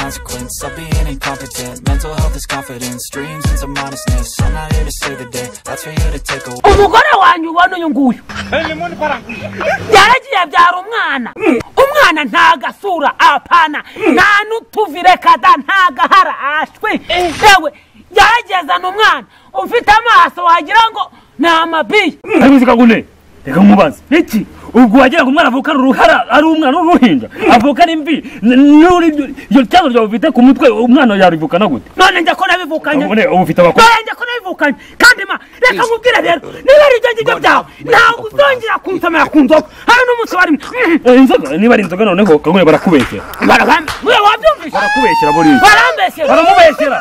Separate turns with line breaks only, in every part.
consequence of being incompetent. Mental health is confidence, dreams into modestness. I'm not here to save the day, that's for you to take away.
Umugore wanyu wano yunguyu yaragiye abyara umwana ntagasura apana nta n'utuvire kada ntagahara ashwe ewe yaragezana umwana ufite amaso wagira ngo na amabi
ariko zikagune reka mubaze iki ubwo wagira ngo umwana avukana uruhara ari umwana uruhinja avukana imvi nuri yo cyangwa ryo ufite ku mutwe umwana yarivukana gute
none njye ko nabivukanye
none ubu ufite abakuru
njye ko nabivukanye kandi ma reka nkubwire rero niba ari ibyo byawe ntabwo uzongera kunsomera ku nzoga hano n'umunsi bari
inzoga niba ari inzoga noneho kagune barakubeshyera
wabyumvise
barakubeshyera buri
baramubeshyera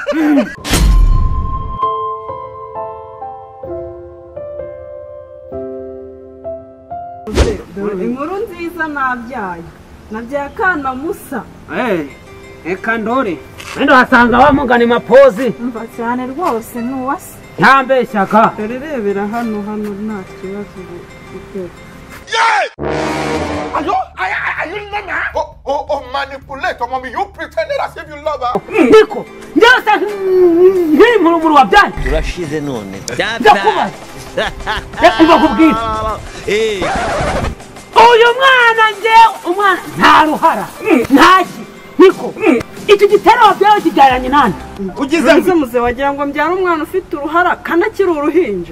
inkuru nziza nabyaye akana musa
eka ndore wenda wasanga wamugana imapozi
mva cyane rwose ntuwase
ntambeshyaka
rebera hano nta kibazo ufite
Oh, manipulator, mommy, you pretended as if you love her.
Niko, njasa nkiri mu wabyaye
turashize none
ndakubaza kubwira uyu mwana umwana nta ruhara ntaki niko iki gitero wabyaye kibyaranye nande
ugize muze wagira ngo mbyara umwana ufite uruhara kanakiri uruhinja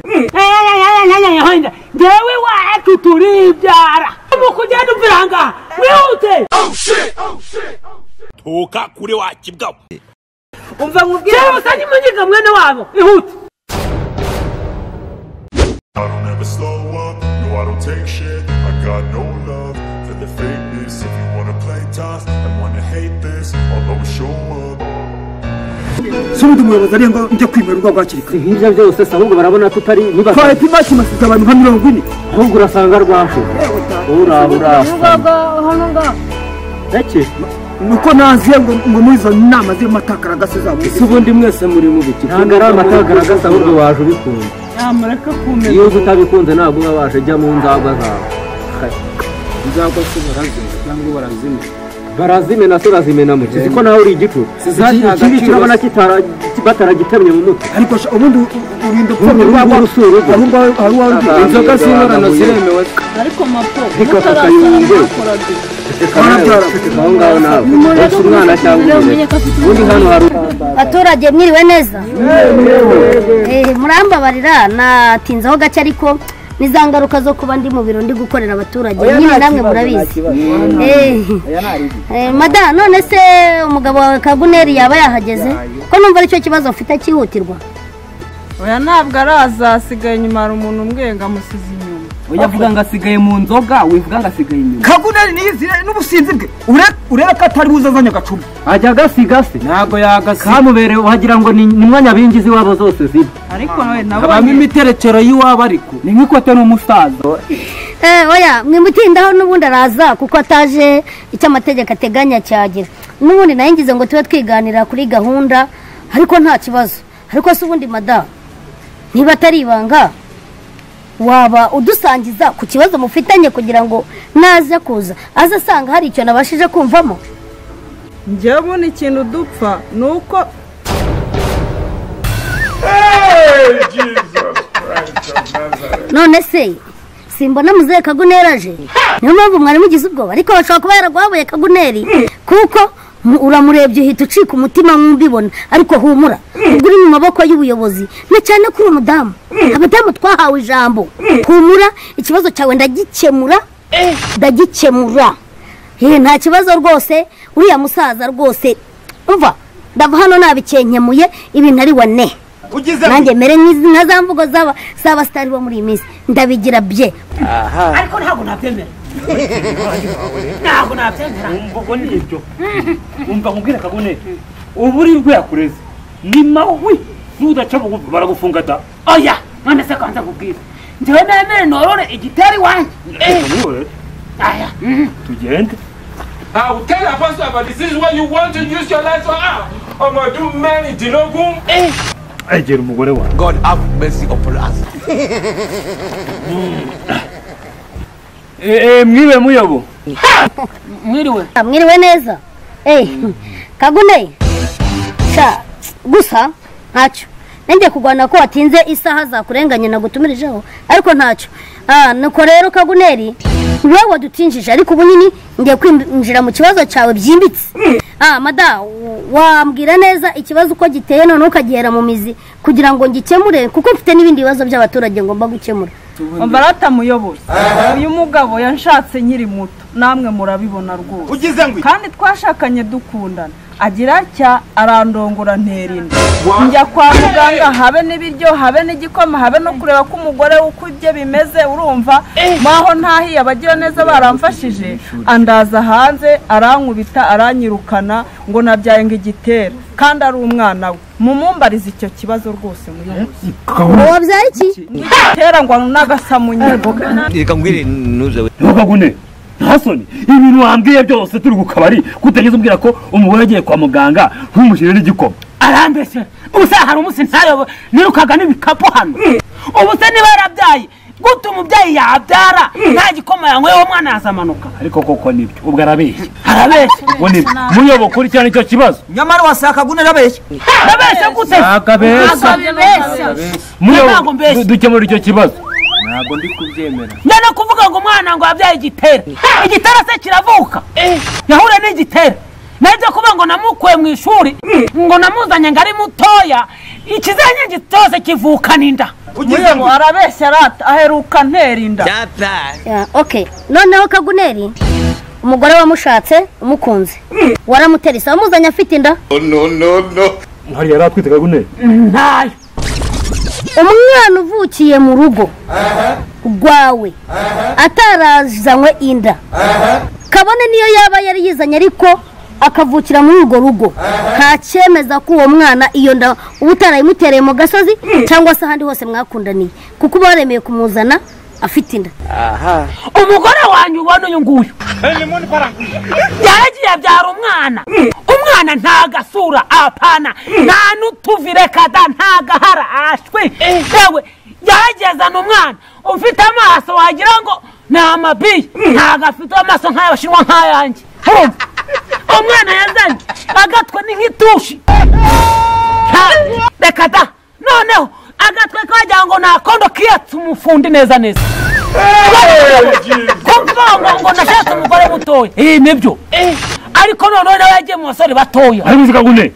ngewe wacu turibyara mukugenda umviranga wihute
tuka kure wakibwa
umva nkubwire
usanye munyiga mwene wabo ihute
I don't ever slow up, no I don't take shit. I got no love for the fakeness. If you wanna play tough and wanna hate this, I'll always show up.
Subudu muyobozi ari ngo njye kwimerwa gwakirika
hirya byose ahubwo barabona ko utari niba
kwa pima kimasiza abantu 40
ahubwo urasanga rwamfu ura
hano nga
eke
nuko naziye ngo muri izo nama z'amatakara gasezabo
ubundi mwese muri mu biki ntabwo ari amatakara gasa ahubwo waje ubikunda
amureka kumenya
iyo utabikunze ntabwo babasha jya mu nzagwa zawe
nzagwa se cyangwa
barazime na turazimena mu kizi ko nawe uri igicu iki kirabona bataragitemye mu mutwe
ariko ubundi urinda
urwagwa rusuru
inzoga z'inkorano ziremewe
ariko mapo
mutarasanga aho ngaho nawe umwana cyangwa ubundi hano hari
abaturage mwiriwe neza murambabarira natinzeho gake ariko nizangaruka zo kuba ndi mu biro ndi gukorera abaturage nyine namwe murabizi madame none se umugabo wawe Kaguneri yaba yahageze ko numva ari cyo kibazo ufite cyihutirwa
oya ntabwo arazasigaye nyuma hari umuntu umwenga musize inyuma
uyavuga ngo asigaye mu nzoga wivuga ngo asigaye inyuma
Kaguneri nizire n'ubusinzi bwe ureba ko atari buzazanya gacuma
ajya gasigase ntago yagasi kamubereye wagira ngo ni mwanya bingizi wabo zose ziba
ariko nawe
abamo imiterekero y'iwabo ariko ni nk'ikote n'umusaza
oya mwimutindaho n'ubundi araza kuko ataje icyo amategeko ateganya cyagira n'ubundi nayo ngize ngo tube twiganira kuri gahunda ariko nta kibazo ariko se ubundi madame niba atari ibanga waba udusangiza ku kibazo mufitanye kugira ngo naza kuza aza asanga hari icyo nabashije kumvamo
njyewe ubona ikintu dupfa ni uko
none se simbona muzehe Kaguneri aje niyo mpamvu mwari mugize ubwoba ariko bashobora kuba yaragwabuye Kaguneri kuko uramurebye uhita ucika umutima nk'ubibona ariko humura ubwo uri mu maboko y'ubuyobozi na cyane kuri umudamu abadamu twahawe ijambo humura ikibazo cyawe ndagikemura nta kibazo rwose uriya musaza rwose umva ndava hano nabikenkemuye ibintu ari wane nanjye mere nka za mvugo z'abasitari bo muri iyi minsi ndabigira bye
ariko ntabwo nabyemera ntabwo nabyemera
umvugo ni ibyo umva nkubwira Kaguneri ubu uri rwakureze ni mawi nudaca bugufi baragufunga da
oya none se kanza kubwira njyewe nemere norore igiteri wanjye
aya tugende
I will tell a pastor about this is what you want to use your life for. I'm going to do many dinogum.
Egera umugore wa
God have mercy upon us.
Mwiwe muyobo
mwiriwe neza Kagune sha gusa ntacyo nenge kugwana ko watinze isaha za kurenganya nagutumirijeho ariko ntacyo nuko rero Kaguneri wewe wadutinjije ariko ubunini ngiye kwinjira mu kibazo cyawe byimbitse mada wambwira neza ikibazo uko giteye none ukagihera mu mizi kugira ngo ngikemure kuko mfite n'ibindi bibazo by'abaturage ngomba gukemura.
Barata muyobozi uyu mugabo yanshatse nkiri muto namwe murabibona rwose kandi twashakanye dukundana agira cya arandongora nterinda njya kwa muganga habe n'ibiryo habe n'igikoma habe no kureba ko umugore uko ibye bimeze urumva maho ntahiye abagira neza baramfashije andaza hanze arankubita aranyirukana ngo nabyaye ngo igitera kandi ari umwana we mumumbariza icyo kibazo rwose muyobozi
wabyaye iki
igitera ngo n'agasamunye
reka ngwire nuze we
Kagune ntasoni ibintu wambwiye byose turi gukabari kutageze umbwira ko umugore agiye kwa muganga nk'umushire n'igikoma
arambese ubusa hari umunsi ntayo nirukaga n'ibikapu hano ubuse niba yarabyaye gute umubyeyi yabyara nta gikoma yanyweye uwo mwana yazamanuka
ariko koko nibyo ubwo arabeshya
ubwo
nibyo muyobo kuri cyane icyo kibazo
nyamara wasaka Kagune arabeshya
gute
muyobo dukemura icyo kibazo
ntabwo ndi kubyemera
nyana kuvuga ngo umwana ngo yabyaye igitera se kiravuka yahure n'igitera nabyo kuvuga ngo namukuye mu ishuri ngo namuzanye ngo ari mutoya ikizanye cyose kivukana inda
Muyobo arabeshya rata aheruka nterinda
okay noneho Kaguneri umugore wamushatse umukunze waramuterisa wamuzanye afite inda
no
hari yaratwite Kaguneri
ntayo
umwana uvukiye mu rugo rwawe atarazanywe inda kabone niyo yaba yari yizanye ariko akavukira muri urwo rugo nta cyemeza ko uwo mwana iyo nda uba utarayimutereye mu gasozi cyangwa se ahandi hose mwakundaniye kuko uba waremeye kumuzana afite inda.
Umugore wanyu ubona uyu nguyu yaragiye abyara umwana nta gasura apana nta n'utuvire kada nta gahara ashwe yewe yaragezana umwana ufite amaso wagira ngo ni amabiye ntago afite amaso nk'ay'abashinwa nk'ayanjye umwana yazanye agatwe ni nk'itushi reka da noneho agatwe kagira ngo nakondo kiyatse umufundi neza kuvuga ngo nashatse umugore mutoya nibyo ariko noneho nawe yagiye mu basore batoya
ari muzika gune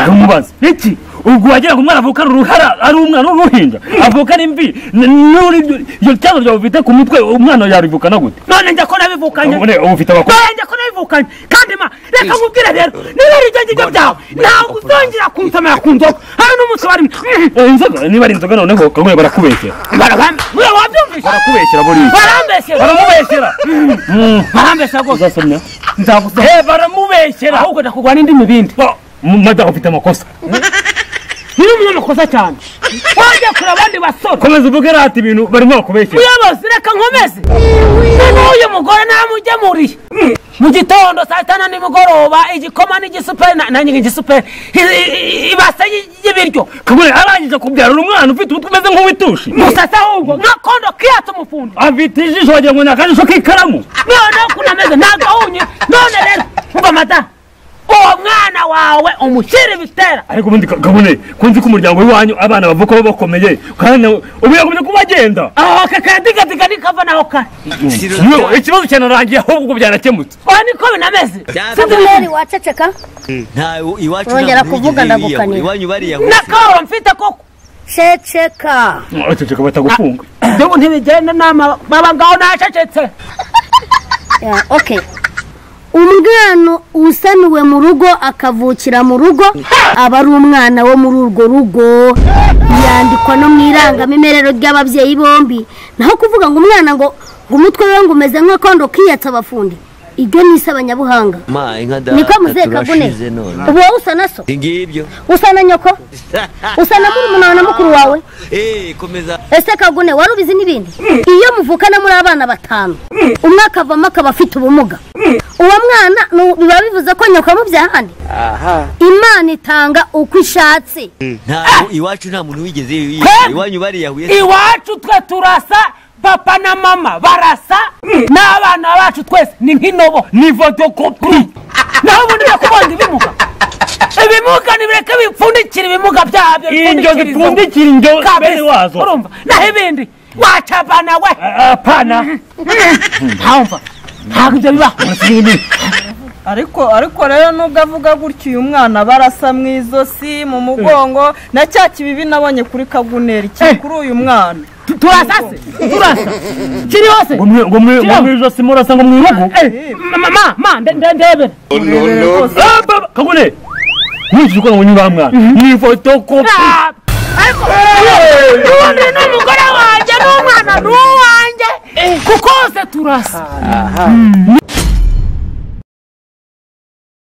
umubaza iki ubwo wagira ngo umwana avuka ruhara ari umwana w'uruhinja avuka ari mbi n'uri iyo cyangwa byo bifite ku mutwe umwana yarivukana gute
none njya ko nabivukanye
none ufite abakuru
njya ko nabivukanye kandi ma reka nkubwire rero niba ari ibyo byawe ntabwo uzongera kunsomera ku nzoga hano n'umunsi bari
inzoga niba ari inzoga noneho kagwe barakubeshyera
wabyumvise
barakubeshyera buri
baramubeshyera rwose
uzasomya
nzagusoma
baramubeshyera
ahubwo ndakugwa n'indi mibindi
madaho ufite amakosa
niyo umunyamakosa cyane wajya kure abandi basore
komeza uvuge rati ibintu barimo bakubeshyera
uyobozi reka nkomeze n'uyu mugore namugemuriye mu gitondo saa tanu nimugoroba igikoma n'igisuperi nanjye igisuperi ibase y'ibiryo
kagure arangije kubyarira umwana ufite umutwe umeze nk'uwitushi
musasa ahubwo nakondo kiyatse umufundi
afite ijisho wagira ngo ni akajisho k'ikaramu
noneho kunameze ntagahunye none rero umva madamu uwo mwana wawe umushyire bitera
ariko ubundi kabone kunzi ko umuryango w'iwanyu abana bavuka bakomeye kandi ubuyagumye kubagenda
kakadiga nikava naho kare
ikibazo cyanarangiye ahubwo byarakemutse
niko binameze
Kaguneri waceceka
ntawe iwacu
wongera kuvuga ndagukanira
iwanyu bariya
nakahora mfite koko
ceceka
ceceka batagufunga
ndebu ntibigenda nama baba ngaho nacecetse
okay umwana usaniwe mu rugo akavukira mu rugo aba ari umwana wo muri urwo rugo yandikwa no mu irangamimerere ry'ababyeyi bombi naho kuvuga ngo umwana ngo umutwe we ngo umeze nk'akondo kiyatsa abafundi ibyo ni isabanyabuhanga niko muze Kagune ubu wowe usa na so
ngibyo
usa na nyoko usa na murumuna na mukuru wawe
komeza
ese Kagune wari ubizi n'ibindi iyo muvukana muri abana batanu umwe akavamo akaba afite ubumuga uwo mwana biba bivuze ko nyoko mubyahandi Imana itanga uko ishatse
iwacu nta muntu wigeze iwanyu bariyahuye
iwacu twe turasa papa na mama barasa n'abana bacu twese ni nk'inobo ni fotokopi naho ubundi nakubonye ibimuga nibireke bipfundikira ibimuga byabyo
injo zipfundikira injo bene wazo
urumva naho ibindi wacabana we
apana
ntamva ntabwo ibyo bibaho
ariko rero nubwo avuga gutyo uyu mwana barasa mu izosi mu mugongo na cya kibibi nabonye kuri kaguneri kiri kuri uyu mwana
turasa kiri hose
ngo mu ijosi murasa ngo mu irugu
mama ndebere
kagune nkurikije uko nabonye uriya mwana ni fotokopi
ubundi n'umugore wanjye n'umwana n'uwanjye kuko hose turasa